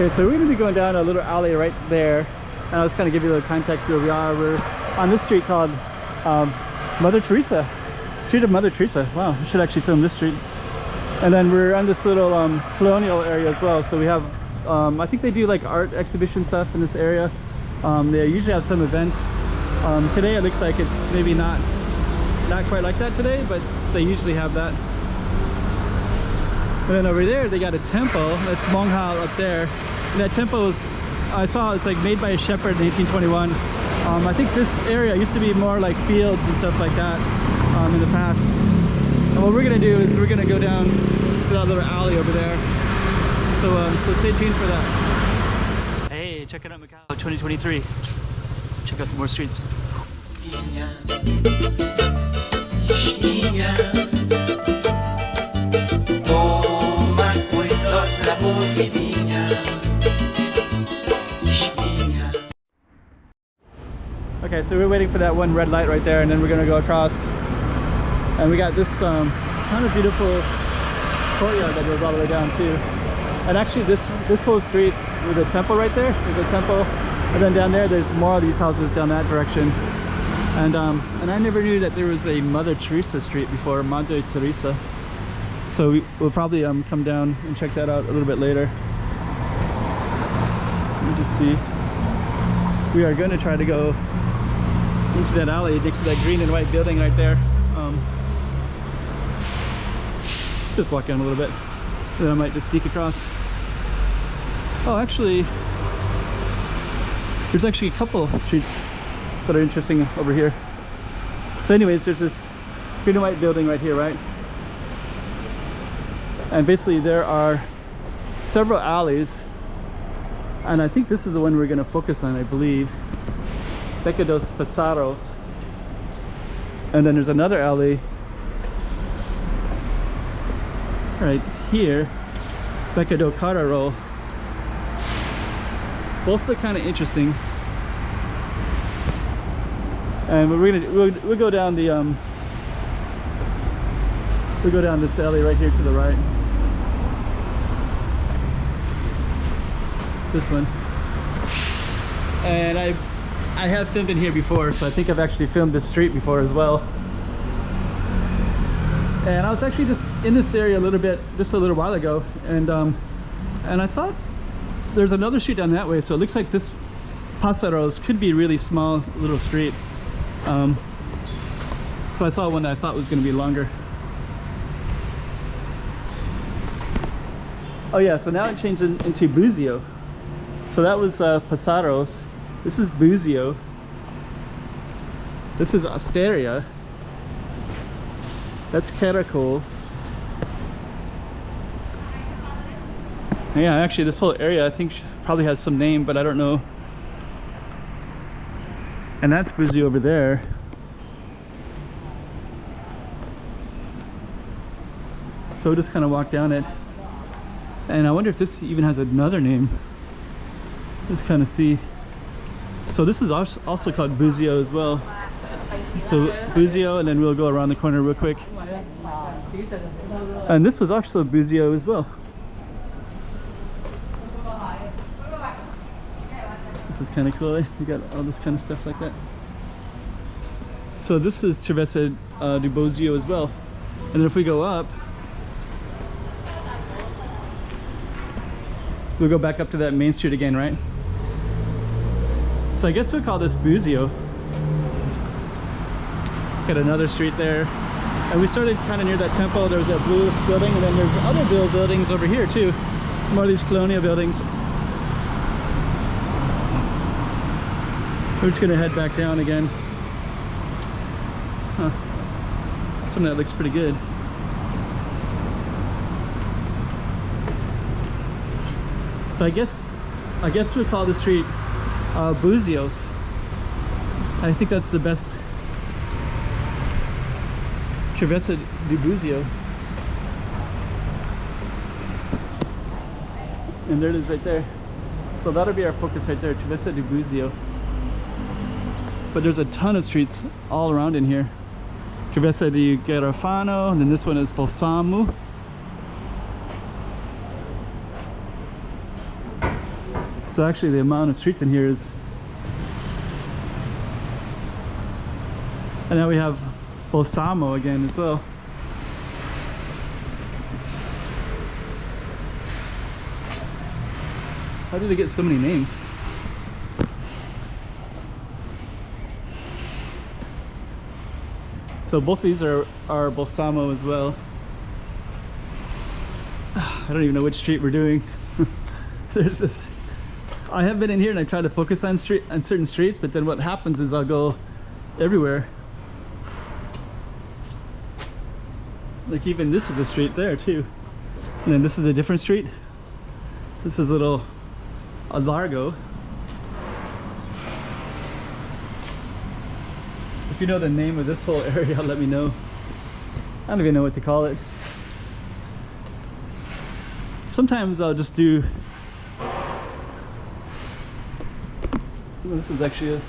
Okay, so we're going to be going down a little alley right there, and I'll just kind of give you a little context where we are. We're on this street called Mother Teresa, Street of Mother Teresa. Wow, I should actually film this street. And then we're on this little colonial area as well. So we have, I think they do like art exhibition stuff in this area. They usually have some events. Today it looks like it's maybe not quite like that today, but they usually have that. And then over there they got a temple. That's Monghal up there. And that temple is, I saw it's like made by a shepherd in 1821. I think this area used to be more like fields and stuff like that in the past. And what we're gonna do is we're gonna go down to that little alley over there. So stay tuned for that. Hey, check it out, Macau 2023. Check out some more streets. Okay, so we're waiting for that one red light right there, and then we're gonna go across. And we got this kind of beautiful courtyard that goes all the way down too. And actually this whole street with a temple right there, there's a temple, and then down there there's more of these houses down that direction. And I never knew that there was a Mother Teresa street before, Mother Teresa. So we'll probably come down and check that out a little bit later. Let me just see. We are going to try to go into that alley next to that green and white building right there. Just walk down a little bit, then I might just sneak across. Oh, actually, there's actually a couple of streets that are interesting over here. So anyways, there's this green and white building right here, right? And basically there are several alleys, and I think this is the one we're going to focus on, I believe. Beca dos Passaros. And then there's another alley right here, Beca do Cararo. Both look kind of interesting. And we'll go down the we'll go down this alley right here to the right. This one. And I have filmed in here before, so I think I've actually filmed this street before as well. And I was actually just in this area a little bit, just a little while ago, and I thought there's another street down that way, so it looks like this Passaros could be a really small little street. So I saw one that I thought was going to be longer. Oh yeah, so now it changed into Buzio. So that was Passaros. This is Buzio. This is Esteira. That's Caracol. Yeah, actually this whole area I think probably has some name, but I don't know. And that's Buzio over there. So we'll just kind of walk down it. And I wonder if this even has another name. Just kind of see. So this is also called Buzio as well. So Buzio, and then we'll go around the corner real quick. And this was also Buzio as well. This is kind of cool. You got all this kind of stuff like that. So this is Travessa do Buzio as well. And then if we go up, we'll go back up to that main street again, right? So I guess we'll call this Buzio. Got another street there. And we started kind of near that temple. There's that blue building, and then there's other blue buildings over here too. More of these colonial buildings. We're just gonna head back down again. Huh. Some of that looks pretty good. So I guess we'll call the street Buzios. I think that's the best. Travessa do Buzio. And there it is right there. So that'll be our focus right there, Travessa do Buzio. But there's a ton of streets all around in here. Travessa de Gafanhoto, and then this one is lsamo. So actually the amount of streets in here is... And now we have lsamo again as well. How did they get so many names? So both of these are lsamo as well. I don't even know which street we're doing. There's this... I have been in here and I try to focus on certain streets, but then what happens is I'll go everywhere. Like even this is a street there too. And then this is a different street. This is a largo. If you know the name of this whole area, let me know. I don't even know what to call it. Sometimes I'll just do... Well, this is actually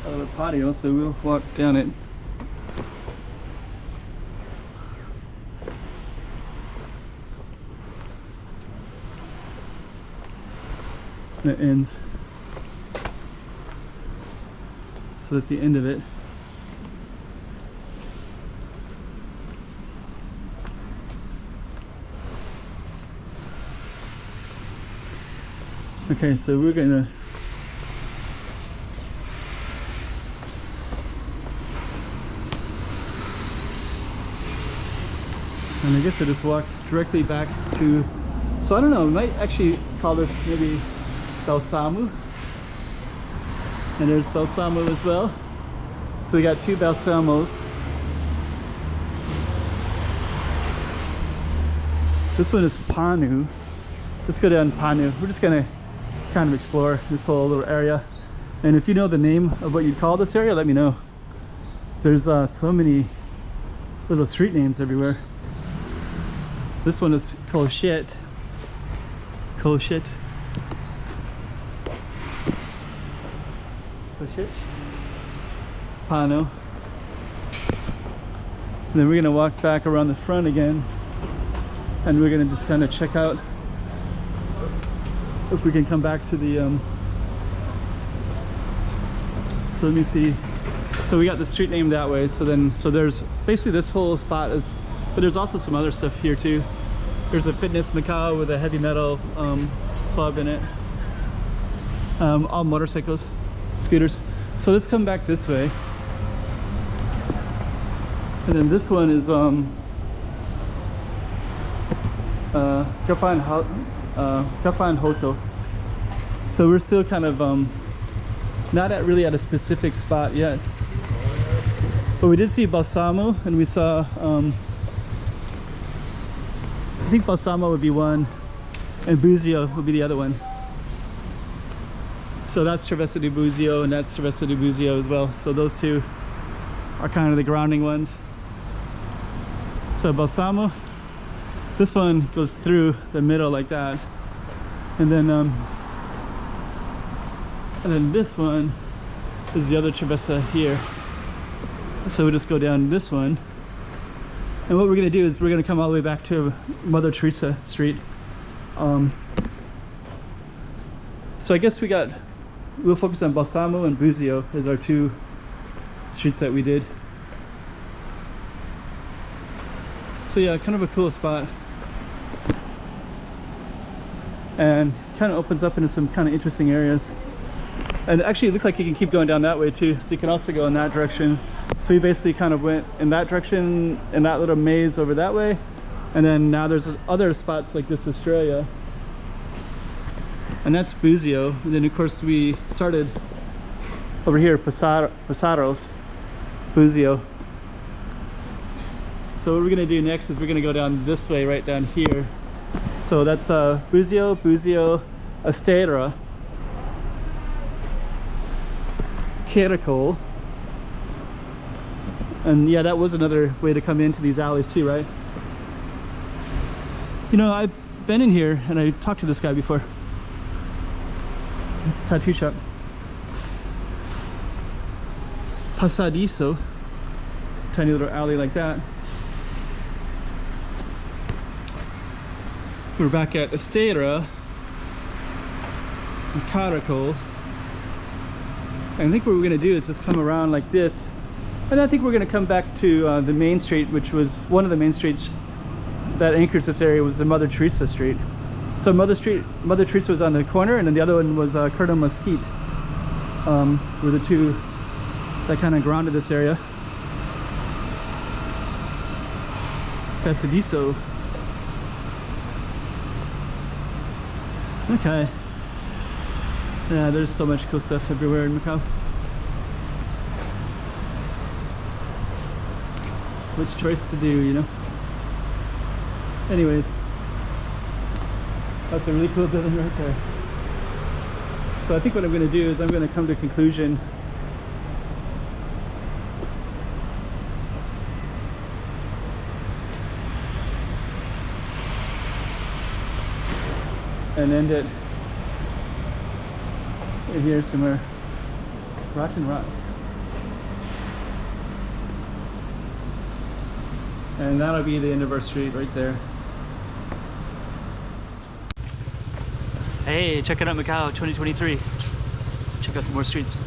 a patio, so we'll walk down it. And it ends. So that's the end of it. Okay, so we're gonna and I guess we'll just walk directly back to, so I don't know, we might actually call this maybe lsamo. And there's lsamo as well. So we got two lsamos. This one is Pano. Let's go down Pano. We're just gonna kind of explore this whole little area. And if you know the name of what you'd call this area, let me know. There's so many little street names everywhere. This one is Koshet. Koshet. Koshet. Pano. And then we're gonna walk back around the front again, and we're gonna just kind of check out if we can come back to the so let me see. So we got the street name that way, so there's basically this whole spot is, but there's also some other stuff here too. There's a Fitness Macau with a heavy metal club in it, all motorcycles, scooters. So let's come back this way, and then this one is Gafanhoto. So we're still kind of not really at a specific spot yet, but we did see lsamo, and we saw I think lsamo would be one and Buzio would be the other one. So that's Travessa de Buzio and that's Travessa de Buzio as well. So those two are kind of the grounding ones. So lsamo, this one goes through the middle like that, and then this one is the other Travessa here. So we just go down this one, and what we're gonna do is we're gonna come all the way back to Mother Teresa Street. So I guess we'll focus on lsamo and Buzio as our two streets that we did. So yeah, kind of a cool spot, and kind of opens up into some kind of interesting areas. And actually it looks like you can keep going down that way too, so you can also go in that direction. So we basically kind of went in that direction, in that little maze over that way, and then now there's other spots like this Esteira, and that's Buzio. And then of course we started over here, ssaros, Buzio. So what we're gonna do next is we're gonna go down this way, right down here. So that's Buzio, Esteira, Caracol. And yeah, that was another way to come into these alleys too, right? You know, I've been in here and I talked to this guy before. Tattoo shop. Passadiço. Tiny little alley like that. We're back at Esteira. Caracol. And I think what we're gonna do is just come around like this, and I think we're gonna come back to the main street, which was one of the main streets that anchors this area, was the Mother Teresa Street. So Mother Teresa was on the corner, and then the other one was Colonel Mesquite. Were the two that kind of grounded this area. Passadiço. Okay. Yeah, there's so much cool stuff everywhere in Macau. Which choice to do, you know? Anyways, that's a really cool building right there. So I think what I'm going to do is I'm going to come to a conclusion and end it in here somewhere. Rotten Rock. And that'll be the end of our street right there. Hey, check it out, Macau 2023. Check out some more streets.